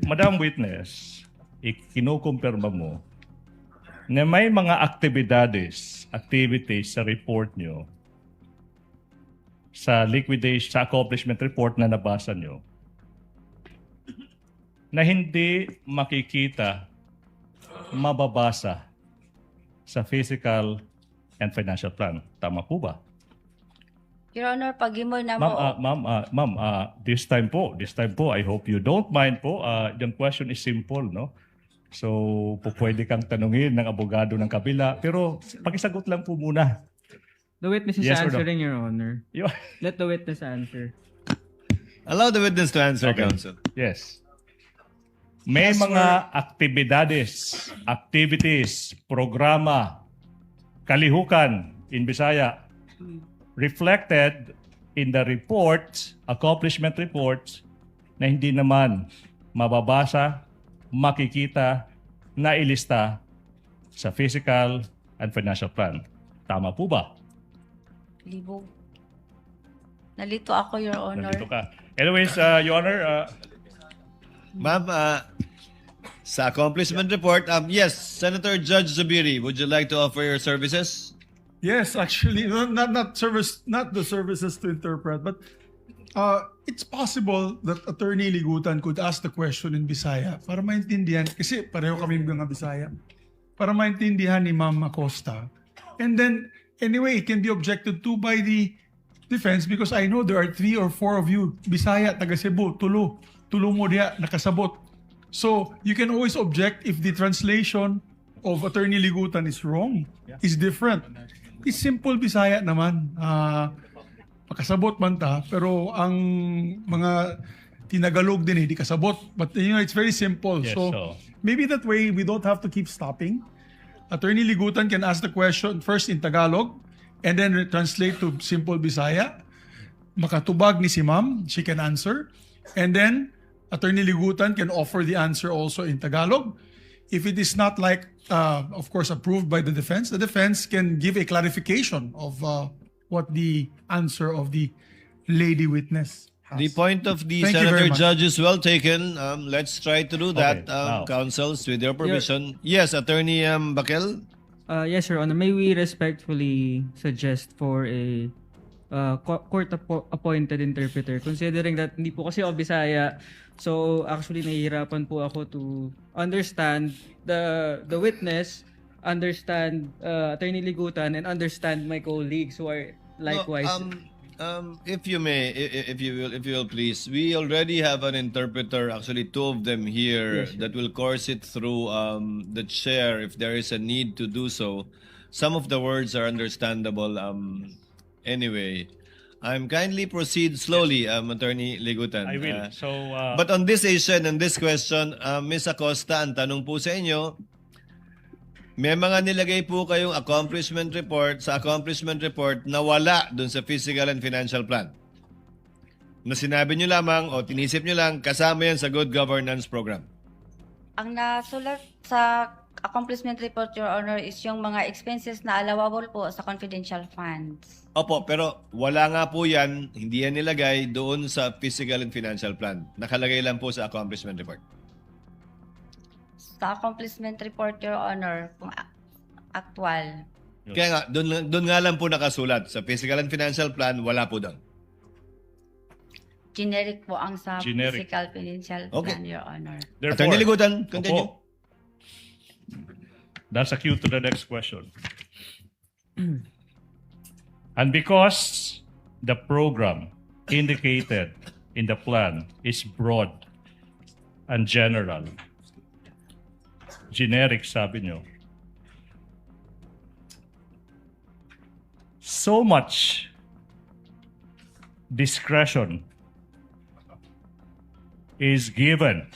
Madam Witness, kinukumpirma mo na may mga activities sa report nyo, sa liquidation, sa accomplishment report na nabasa nyo, na hindi makikita, mababasa sa physical and financial plan. Tama po ba? Your Honor, pag-imol na mo. Ma'am, this time po, I hope you don't mind po. Yung question is simple, no? So, pwede kang tanungin ng abogado ng kabila, pero pakisagot lang po muna. The witness is Yes or no? answering, Your Honor. Yo- Let the witness answer. Allow the witness to answer, Okay. counsel. Yes. May Yes, mga activities, programa, kalihukan in Bisaya reflected in the reports, accomplishment reports, na hindi naman mababasa, makikita, nailista sa physical and financial plan. Tama po ba? Libog. Nalito ako, Your Honor. Nandito ka. Anyways, Your Honor, Ma'am, sa accomplishment report, yes, Senator Judge Zubiri, would you like to offer your services? Yes, actually, not the services to interpret, but it's possible that Attorney Ligutan could ask the question in Bisaya para maintindihan, kasi pareho kami mga Bisaya, para maintindihan ni Ma'am Acosta. And then, anyway, it can be objected to by the defense because I know there are 3 or 4 of you, Bisaya, taga Cebu, tulo mo diya, nakasabot. So, you can always object if the translation of Attorney Ligutan is wrong, is different. It's simple Bisaya naman. Makasabot man ta, pero ang mga tinagalog din hindi kasabot. But it's very simple. Yes, so- Maybe that way we don't have to keep stopping. Attorney Ligutan can ask the question first in Tagalog and then translate to simple Bisaya. Makatubag ni si Ma'am, she can answer. And then Attorney Ligutan can offer the answer also in Tagalog. If it is not of course, approved by the defense can give a clarification of what the answer of the lady witness has. The point of the Thank you very Senator much. Judge is well taken. Let's try to do that, Okay, now. counsels, with your permission. Yes, Attorney Bakel? Yes, Your Honor. May we respectfully suggest for a court-appointed interpreter, considering that hindi po kasi ako Bisaya. So, actually, nahihirapan po ako to understand the witness, understand Attorney Ligutan, and understand my colleagues who are likewise. If you may, if you will please, we already have an interpreter, actually 2 of them here, Yes, sir. that will course it through the chair if there is a need to do so. Some of the words are understandable anyway. Kindly proceed slowly, Attorney Ligutan. I will. So, But on this issue and this question, Ms. Acosta, ang tanong po sa inyo, may mga nilagay po kayong accomplishment report na wala dun sa physical and financial plan. Na sinabi nyo lamang o tinisip nyo lang, kasama yan sa good governance program. Ang nasulat sa accomplishment report, Your Honor, is yung mga expenses na allowable po sa confidential funds. Opo, pero wala nga po yan, hindi yan nilagay doon sa physical and financial plan. Nakalagay lang po sa accomplishment report. Sa accomplishment report, Your Honor, kung actual. Kaya nga, doon nga lang po nakasulat. Sa physical and financial plan, wala po doon. Generic po ang sa Generic. physical financial Okay. plan, Your Honor. therefore, Attorney Ligutan, continue. Opo. That's a cue to the next question. And because the program indicated in the plan is broad and general, generic sabi nyo, so much discretion is given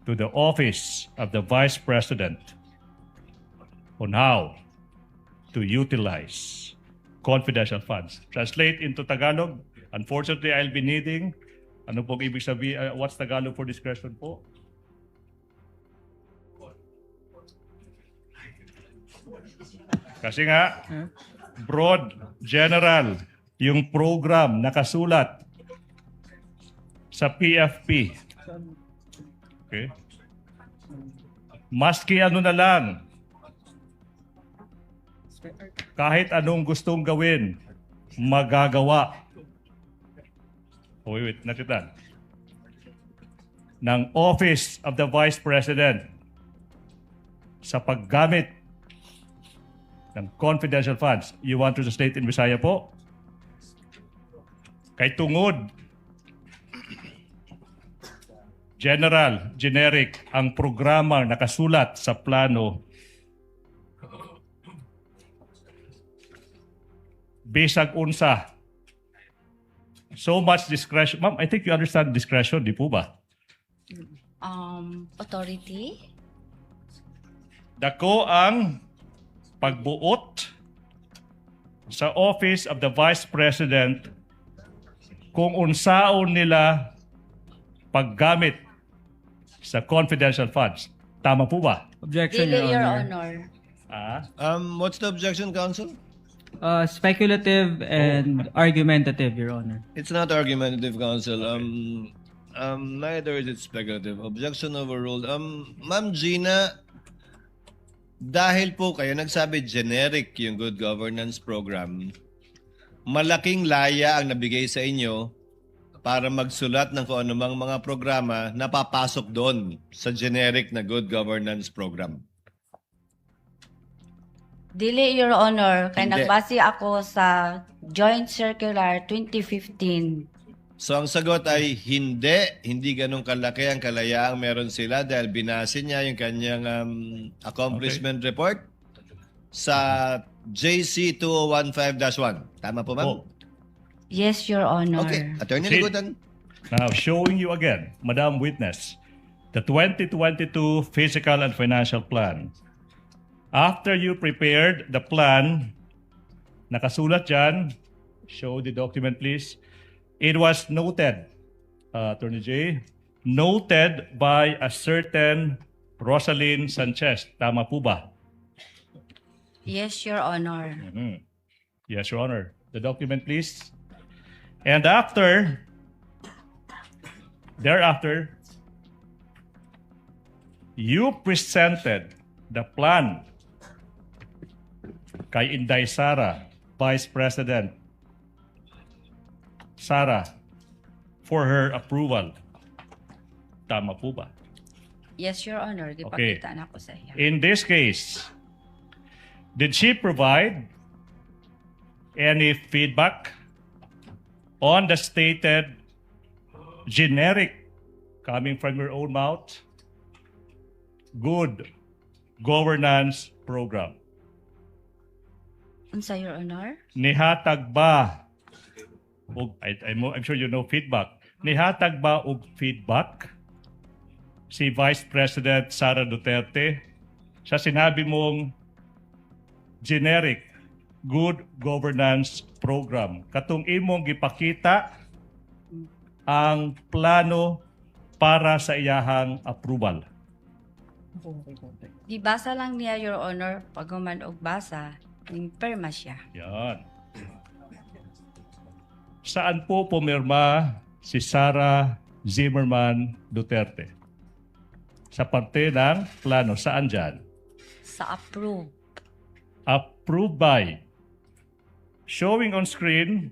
to the office of the Vice President on how to utilize confidential funds. Translate into Tagalog. Unfortunately, I'll be needing, ano pong ibig sabihin, what's Tagalog for discretion po? Kasi nga, broad, general, yung program nakasulat sa PFP Okay? Maski ano na lang, kahit anong gustong gawin, magagawa. Oh, wait, not that. Ng Office of the Vice President sa paggamit ng confidential funds. You want to state in Visaya po? Kay tungod, general, generic, ang programa nakasulat sa plano bisag unsa. So much discretion. Ma'am, I think you understand discretion, di po ba? Authority? Dako ang pagbuot sa Office of the Vice President kung unsaon nila paggamit sa confidential funds. Tama po ba? Objection, Dili, Your Your Honor. Honor. What's the objection, counsel? Speculative and argumentative, Your Honor. It's not argumentative, counsel. Neither is it speculative. Objection overruled. Ma'am Gina, dahil po kayo nagsabi generic yung good governance program, malaking laya ang nabigay sa inyo para magsulat ng kung anumang mga programa na papasok doon sa generic na good governance program. Dili, Your Honor. Kaya Hindi. nagbase ako sa Joint Circular 2015. So ang sagot ay hindi ganun kalaki ang kalayaang meron sila dahil binase niya yung kanyang accomplishment report sa JC 2015-1. Tama po, ma'am? Oh. Yes, Your Honor. Okay. Attorney See? Ligutan. Now, showing you again, Madam Witness, the 2022 Physical and Financial Plan. After you prepared the plan, nakasulat dyan, show the document please, it was noted, Attorney J, noted by a certain Rosalyn Sanchez. Tama po ba? Yes, Your Honor. Mhm. Yes, Your Honor. The document please. And thereafter, you presented the plan kay Inday Sara, Vice President Sara, for her approval. Tama po ba? Yes, Your Honor. Okay. Gipakita na ako sa iya. In this case, did she provide any feedback on the stated generic, coming from your own mouth, good governance program? Unsa, Your Honor? Nihatag ba, I'm sure you know feedback, nihatag ba og feedback si Vice President Sara Duterte sa sinabi mong generic good governance program? Katong imong gipakita ang plano para sa iyahang approval. Gibasa lang niya, Your Honor. Pag human og basa, ning perma siya. Yan. Saan po pumirma si Sara Zimmerman Duterte? Sa parte ng plano. Saan dyan? Sa approve. Approved by. Showing on screen,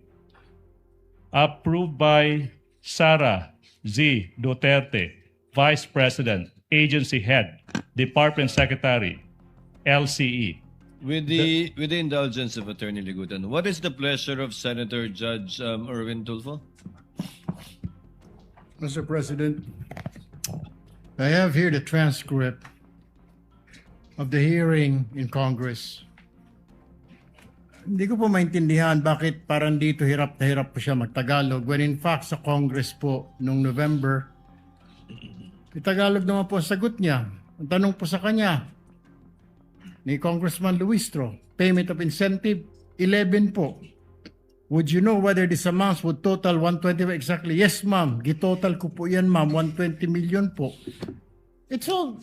approved by Sara Z. Duterte, Vice President, Agency Head, Department Secretary, LCE. With the indulgence of Attorney Ligutan, what is the pleasure of Senator Judge Erwin Tulfo? Mr. President, I have here the transcript of the hearing in Congress. Hindi ko po maintindihan bakit parang dito hirap na hirap po siya magtagalog when in fact sa Congress po nung November, Tagalog naman po ang sagot niya. Ang tanong po sa kanya ni Congressman Luistro, payment of incentive, 11 po. Would you know whether this amounts would total 120 exactly? Yes, ma'am. Gitotal ko po yan, ma'am. 120 million po. It's all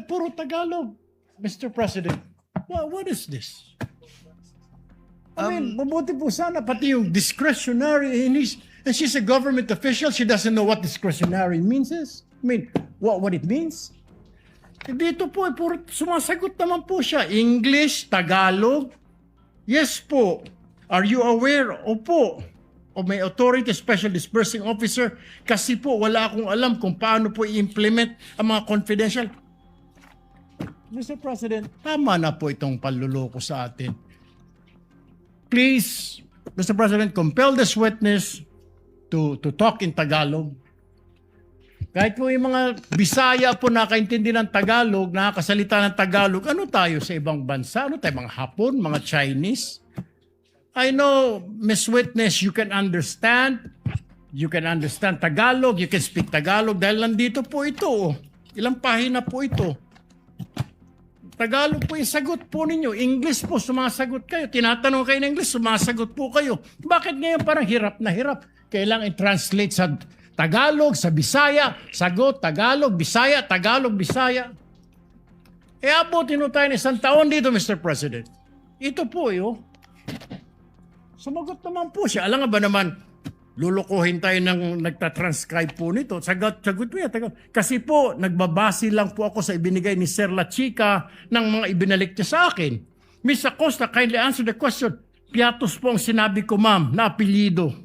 puro Tagalog, Mr. President. What is this? I mean, mabuti po sana pati yung discretionary And she's a government official. She doesn't know what discretionary means is. I mean, what it means. Eh, dito po, puro sumasagot naman po siya. English, Tagalog. Yes po. Are you aware? Opo. O may authority, special disbursing officer. Kasi po, wala akong alam kung paano po i-implement ang mga confidential. Mr. President, tama na po itong panluloko sa atin. Please, Mr. President, compel this witness to talk in Tagalog. Kahit po yung mga Bisaya po nakaintindi ng Tagalog, nakakasalita ng Tagalog, ano tayo sa ibang bansa? Ano tayo, mga Hapon, mga Chinese? I know, Miss Witness, you can understand Tagalog, you can speak Tagalog dahil nandito po ito. Ilang pahina po ito. Tagalog po yung sagot po ninyo. English po, sumasagot kayo. Tinatanong kayo ng English, sumasagot po kayo. Bakit ngayon parang hirap na hirap? Kailangan i-translate sa Tagalog, sa Bisaya, sagot, Tagalog, Bisaya, Tagalog, Bisaya. E abutin tayo ng isang taon dito, Mr. President. Ito po, sumagot naman po siya. Alam nga ba naman, lulukuhin tayo ng nagtatranscribe po nito. Sagot po yan. Kasi po, nagbabase lang po ako sa ibinigay ni Sir La Chica ng mga ibinalik niya sa akin. Miss Acosta, kindly answer the question. Piatos po ang sinabi ko, ma'am, na apelyido.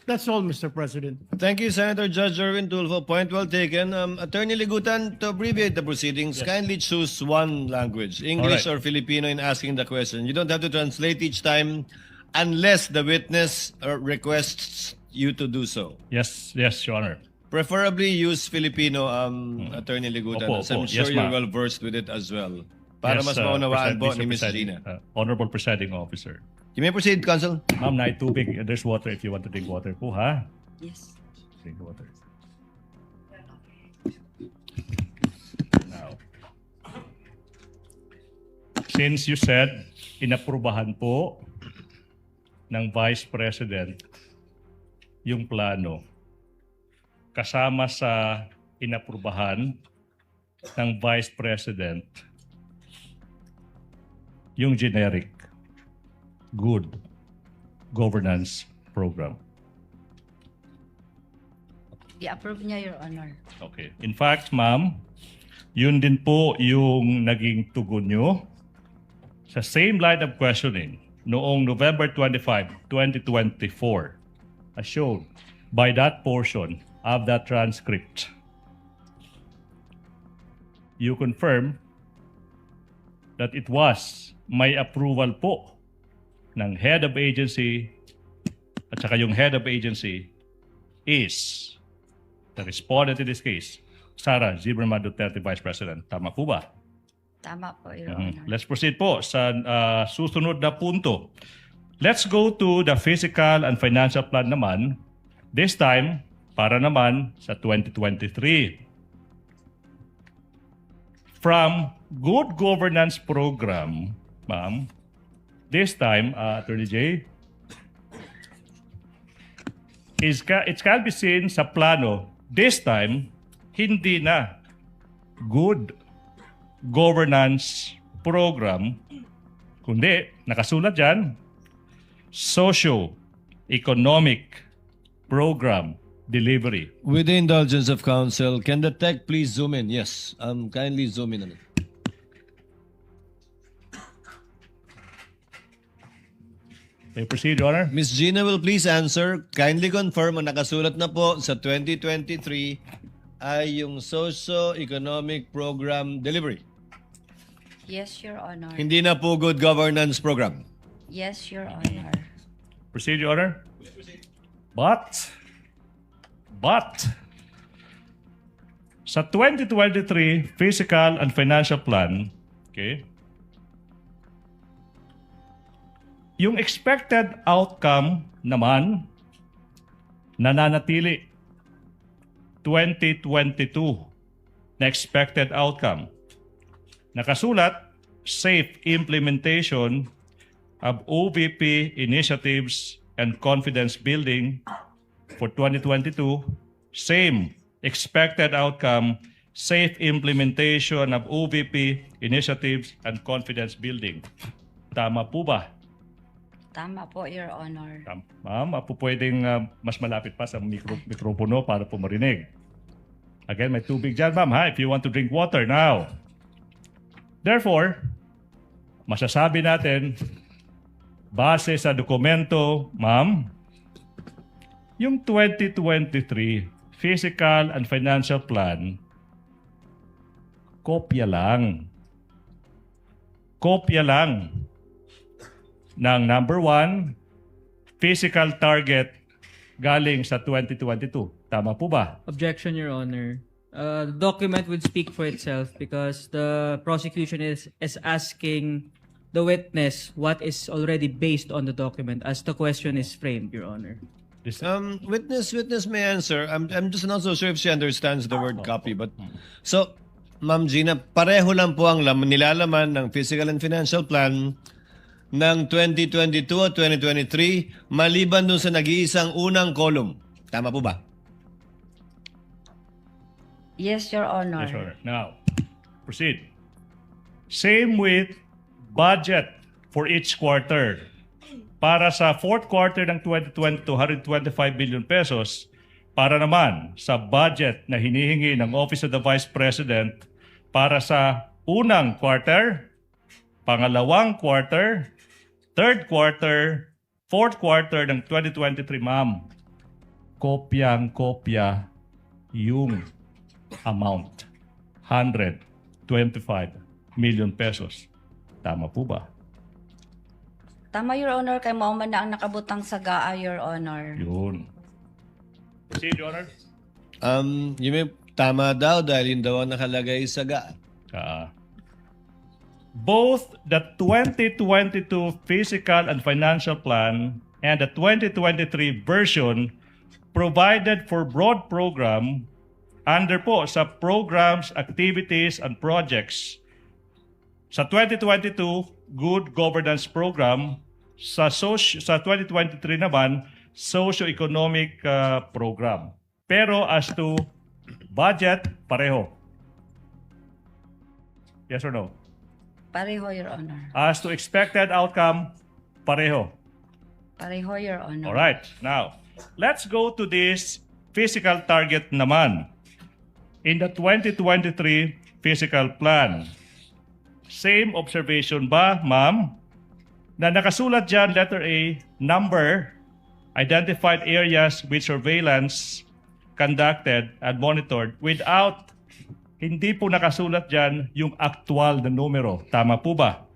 That's all, Mr. President. Thank you, Senator Judge Erwin Tulfo. Point well taken. Attorney Ligutan, to abbreviate the proceedings, kindly choose one language, English All right. or Filipino, in asking the question. You don't have to translate each time unless the witness requests you to do so. Yes, Your Honor. Preferably use Filipino, Attorney Ligutan, Opo, as I'm opo. sure Yes, you're ma'am. well versed with it as well. Para Yes, mas maunawaan po Mr. ni Ms. Presiding, Gina. Honorable Presiding Officer. You may proceed, Counsel. Ma'am, na tubig. There's water if you want to drink water po, ha? Yes. Drink water. Now, since you said inaprubahan po ng Vice President yung plano, kasama sa inaprubahan ng Vice President yung generic good governance program. I-approve niya, Your Honor. Okay. In fact, ma'am, yun din po yung naging tugon nyo sa same line of questioning noong November 25, 2024, as shown by that portion of that transcript. You confirm that it was may approval po ng head of agency at saka yung head of agency is the respondent in this case, Sara Zimmerman Duterte, Vice President. Tama po ba? Tama po, Your Honor. Let's proceed po sa susunod na punto. Let's go to the physical and financial plan naman. This time, para naman sa 2023. From Good Governance Program, ma'am, this time, Attorney J, it can be seen sa plano, this time, hindi na Good Governance Program, kundi nakasulat dyan, Socio-Economic Program Delivery. With the indulgence of counsel, can the tech please zoom in? Yes, kindly zoom in on it. May proceed, Your Honor. Ms. Gina will please answer. Kindly confirm ang nakasulat na po sa 2023 ay yung Socio-Economic Program Delivery. Yes, Your Honor. Hindi na po Good Governance Program. Yes, Your Honor. Proceed, Your Honor. But, sa 2023 Physical and Financial Plan, okay, yung expected outcome naman nananatili 2022 na expected outcome. Nakasulat, safe implementation of OVP initiatives and confidence building for 2022. Same expected outcome, safe implementation of OVP initiatives and confidence building. Tama po ba? Tama po, Your Honor. Ma'am, pwedeng mas malapit pa sa mikropono para po marinig. Again, may tubig dyan, ma'am, ha? If you want to drink water now. Therefore, masasabi natin, base sa dokumento, ma'am, yung 2023 Physical and Financial Plan, kopya lang. Kopya lang ng number 1, physical target galing sa 2022. Tama po ba? Objection, Your Honor. The document would speak for itself because the prosecution is asking the witness what is already based on the document as the question is framed, Your Honor. Witness may answer. I'm just not so sure if she understands the word copy. But so, Ma'am Gina, pareho lang po ang nilalaman ng Physical and Financial Plan ng 2022 at 2023 maliban dun sa nag-iisang unang column. Tama po ba? Yes, Your Honor. Yes, Your Honor. Now, proceed. Same with budget for each quarter. Para sa fourth quarter ng 2022, 125 billion pesos. Para naman sa budget na hinihingi ng Office of the Vice President para sa unang quarter, pangalawang quarter, third quarter, fourth quarter ng 2023, ma'am. Kopyang-kopya yung amount. 125 million pesos. Tama po ba? Tama, Your Honor, kay mao man na ang nakabutang sa GAA, Your Honor. Yun. Proceed, Your Honor. Yung may tama daw dahil yun daw ang nakalagay sa GAA. Both the 2022 Physical and Financial Plan and the 2023 version provided for broad program under po sa programs, activities, and projects. Sa 2022, Good Governance Program. Sa 2023 naman, Socio-Economic Program. Pero as to budget, pareho. Yes or no? Pareho, Your Honor. As to expected outcome, pareho. Pareho, Your Honor. Alright, now, let's go to this physical target naman. In the 2023 Physical Plan, same observation ba, ma'am? Na nakasulat dyan, letter A, number, identified areas with surveillance conducted and monitored without, hindi po nakasulat dyan yung actual na numero. Tama po ba?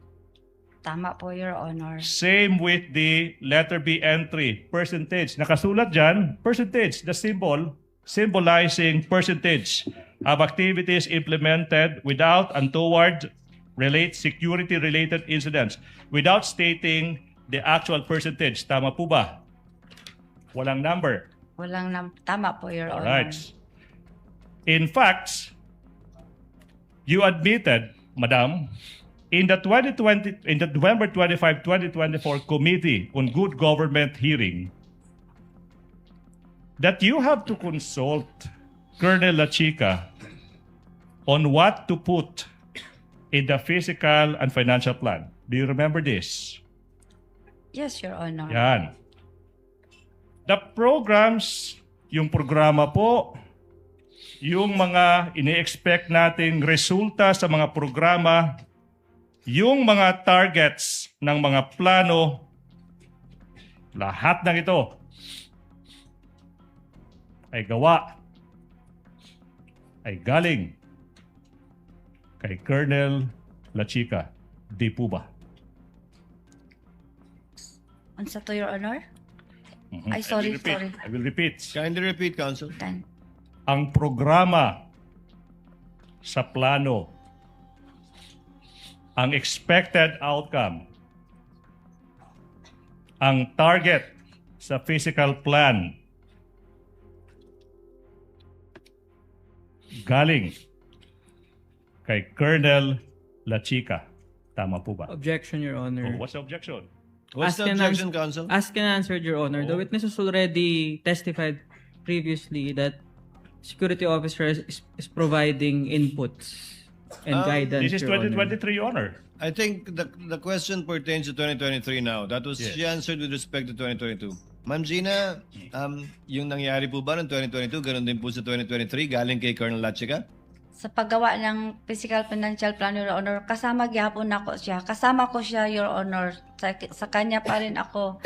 Tama po, Your Honor. Same with the letter B entry, percentage. Nakasulat dyan, percentage, the symbol symbolizing percentage of activities implemented without and toward security-related incidents without stating the actual percentage. Tama po ba? Walang number. Tama po, Your Honor. Alright. In fact, you admitted, Madam, in the November 25, 2024 Committee on Good Government hearing that you have to consult Colonel Lachica on what to put in the Physical and Financial Plan. Do you remember this? Yes, Your Honor. Yan. The programs, yung programa po, yung mga ini-expect nating resulta sa mga programa, yung mga targets ng mga plano, lahat ng ito ay gawa, ay galing kay Colonel Lachica. Di po ba? Unsa to, Your Honor? Mhm. Ay, sorry, I will repeat. Kindly repeat, Counsel. Ang programa sa plano, ang expected outcome, ang target sa physical plan, galing kay Colonel Lachica. Tama po ba? Objection, Your Honor. Oh, what's the objection? What's the Ask and objection, ans- Counsel? Asked and answered, Your Honor. The witness has already testified previously that security officer is providing inputs and guidance, This is Your Honor. 2023, Your Honor. I think the question pertains to 2023 now. That was Yes. she answered with respect to 2022. Ma'am Gina, yung nangyari po ba ng 2022, ganun din po sa 2023, galing kay Colonel Lachica? Sa paggawa ng physical financial plan, Your Honor, kasama gyapon ako siya. Kasama ko siya, Your Honor. Sa kanya pa rin ako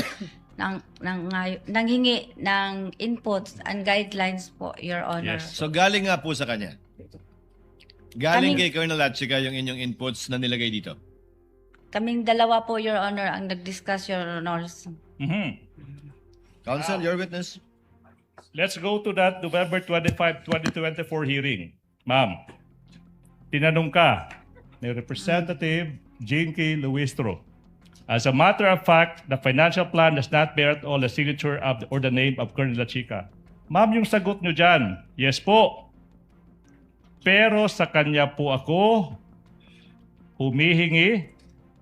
nanghingi ng inputs and guidelines po, Your Honor. Yes. So galing nga po sa kanya. Galing Kami- kay Colonel Lachica yung inyong inputs na nilagay dito. Kaming dalawa po, Your Honor, ang nag-discuss, Your Honors. Mhm. Counsel, your witness. Let's go to that November 25, 2024 hearing. Ma'am, tinanong ka ni Representative Jane K. Luistro. As a matter of fact, the financial plan does not bear all the signature of or the name of Colonel Lachica. Ma'am, yung sagot nyo dyan, yes po. Pero sa kanya po ako humihingi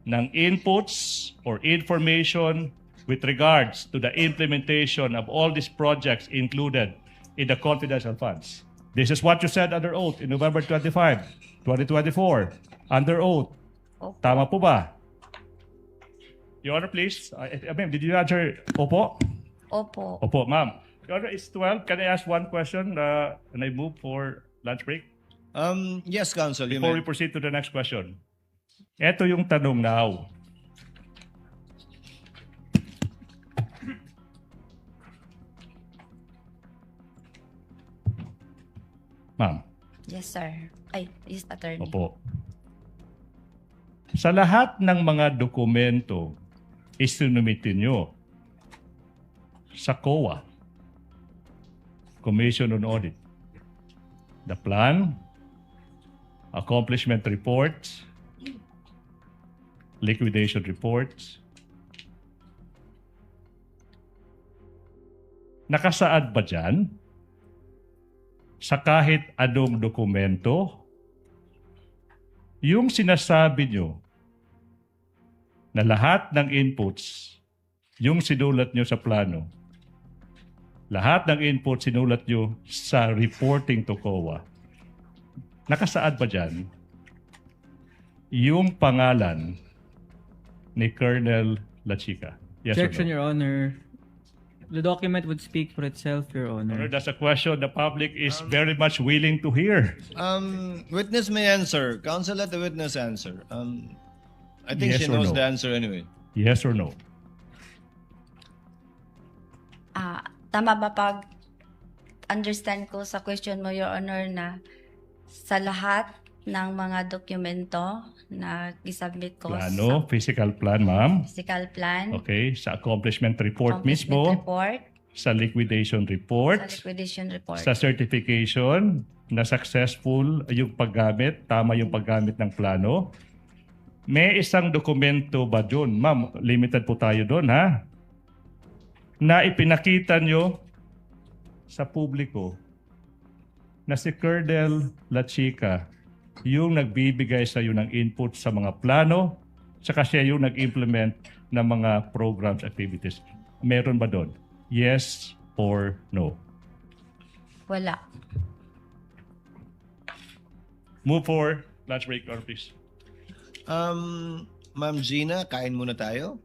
ng inputs or information with regards to the implementation of all these projects included in the confidential funds. This is what you said under oath in November 25, 2024. Under oath. Opo. Tama po ba? Your Honor, please. Ma'am, did you answer opo? Opo. Opo, ma'am. Your Honor, it's 12. Can I ask one question and I move for lunch break? Yes, Counsel, you Before may. we proceed to the next question. Ito yung tanong now. Ma'am, Yes, sir. Ay, yes, attorney. opo. Sa lahat ng mga dokumento isinumitin nyo sa COA, Commission on Audit, the plan, accomplishment reports, liquidation reports, nakasaad ba dyan sa kahit anong dokumento yung sinasabi nyo na lahat ng inputs yung sinulat nyo sa plano, lahat ng inputs sinulat nyo sa reporting to COA, nakasaad ba dyan yung pangalan ni Colonel Lachica? Yes Objection, or no? Your Honor. The document would speak for itself, Your Honor, Honor. that's a question the public is very much willing to hear. Witness may answer. Counsel, let the witness answer. I think Yes she or knows no? the answer anyway. Yes or no? Tama ba pag understand ko sa question mo, Your Honor, na sa lahat ng mga dokumento na isubmit ko Plano, physical plan, ma'am. sa physical plan, Okay, sa accomplishment report accomplishment mismo, report, sa liquidation report, sa liquidation report, sa certification na successful yung paggamit, tama yung paggamit ng plano. May isang dokumento ba doon? Ma'am, limited po tayo doon, ha? Na ipinakita nyo sa publiko na si Colonel Lachica yung nagbibigay sa iyo ng input sa mga plano, saka siya yung nag-implement ng mga programs, activities. Meron ba doon? Yes or no? wala. Move for lunch break, or please. Ma'am Gina, kain muna tayo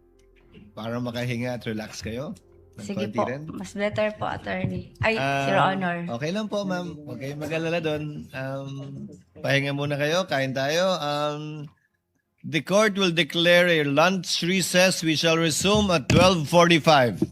para makahinga at relax kayo. ng Sige konti po, rin. mas better po, attorney. Ay, Your Honor. Okay lang po, ma'am. Huwag kayong mag-alala doon. Pahinga muna kayo, kain tayo. The court will declare a lunch recess. We shall resume at 12:45.